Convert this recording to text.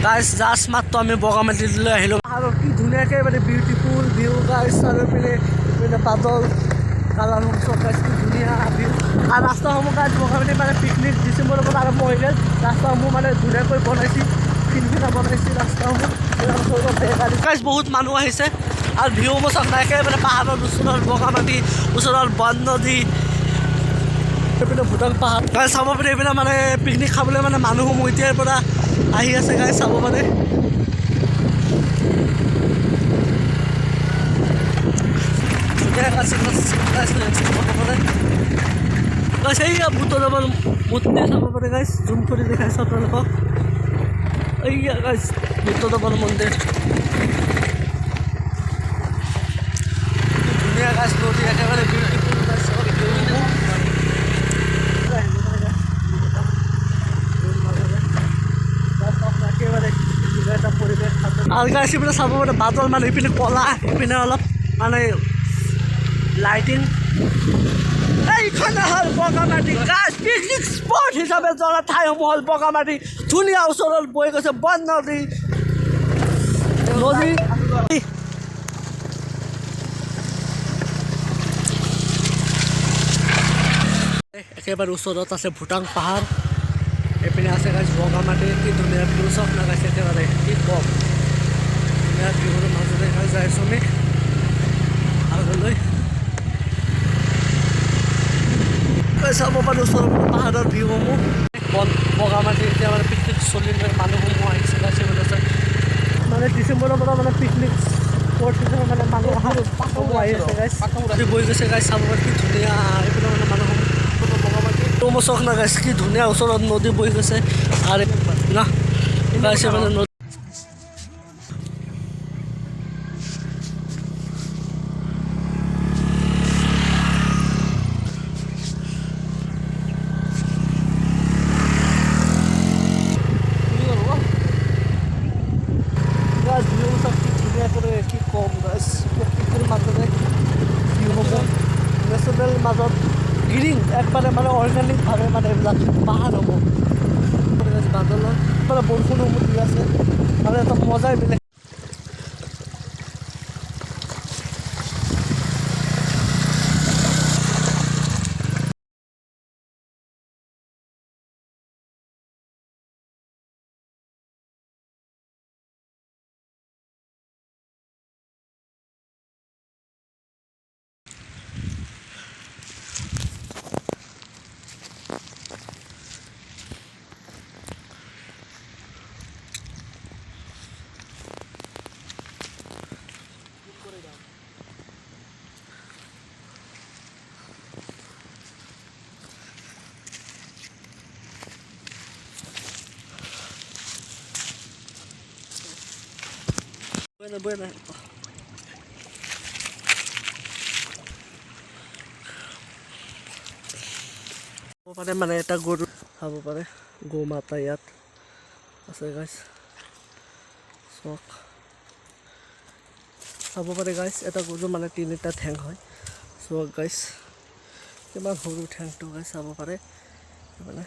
গাইছ জাষ্ট মাত্ৰ আমি বগামাটিলৈ আহিলোঁ আৰু কি ধুনীয়াকৈ মানে বিউটিফুল ভিউ গাইছ আৰু পিনে বাদল কালাৰ চব গাইছ কি ধুনীয়া ভিউ আৰু ৰাস্তাসমূহ গাইছ বগামাটি মানে পিকনিক ডিচেম্বৰৰ পৰা আৰম্ভ হৈ গ'ল ৰাস্তাসমূহ মানে ধুনীয়াকৈ বনাইছে খিনখিনা বনাইছে ৰাস্তাসমূহ গাইছ বহুত মানুহ আহিছে আৰু ভিউসমূহ চব নাইকৈ মানে পাহাৰৰ ওচৰত বগামাটি ওচৰত বন নদী এইপিনে ভূটান পাহাৰ গাই চাব পাৰি এইপিনে মানে পিকনিক খাবলৈ মানে মানুহসমূহ এতিয়াৰ পৰা আহি আছে গাই চাব পাৰে এইয়া বুদ্ধদেৱৰ মূৰ্তি চাব পাৰে গাইছ জুম কৰি দেখাইছে আপোনালোকক এইয়া গাইছ বুদ্ধদেৱৰ মন্দিৰ ধুনীয়া গাছ নদী একেবাৰে বিউটিফুল গাছ আৰু গাছ এইপিনে চাব পাৰে বাদল মানে এইপিনে কলা এইপিনে অলপ মানে লাইটিং এইখন হ'ল বগামাটি গাছ পিকনিক স্পট হিচাপে জনা ঠাইসমূহ হ'ল বগামাটি ধুনীয়া ওচৰত বৈ গৈছে বন নদী একেবাৰে ওচৰত আছে ভূটান পাহাৰ এইপিনে আছে গাইছ বগামাটি কি ধুনীয়া ভিউ চব লগাইছে একেবাৰে কি কম ধুনীয়া ভিউৰ মাজতে যাই আছোঁ আমি আগলৈ চাব পাৰোঁ ওচৰৰ পাহাৰৰ ভিউসমূহ বগামাটি এতিয়া মানে পিকনিক চলি মানুহসমূহ আহিছে গাইছে মানে ডিচেম্বৰৰ পৰা মানে পিকনিক স্পট হিচাপে মানে মানুহ আহি আছে গাইছ বৈ গৈছে গাইছ চাব পাৰি কি ধুনীয়া এইপিনে মানে মানুহসমূহ চখ না গাইছ কি ধুনীয়া ওচৰত নদী বৈ গৈছে আৰু না গাইছে মানে নদী কি কম গাছ প্ৰকৃতিৰ মাজতে ভিউসমূহ নেচাৰেল মাজত গ্ৰীণ একবাৰে মানে অৰ্গেনিকভাৱে মানে এইবিলাক পাহাৰ হ'ব বাদলত মানে বৰষুণসমূহ দি আছে মানে এটা মজাই বেলেগ Buena. পাৰে মানে এটা গৰু খাব পাৰে গৌ মাতা ইয়াত আছে গাইছ চক চাব পাৰে গাইছ এটা গৰু মানে তিনিটা ঠেং হয় চক গাইছ কিমান সৰু ঠেংটো গাইছ চাব পাৰে মানে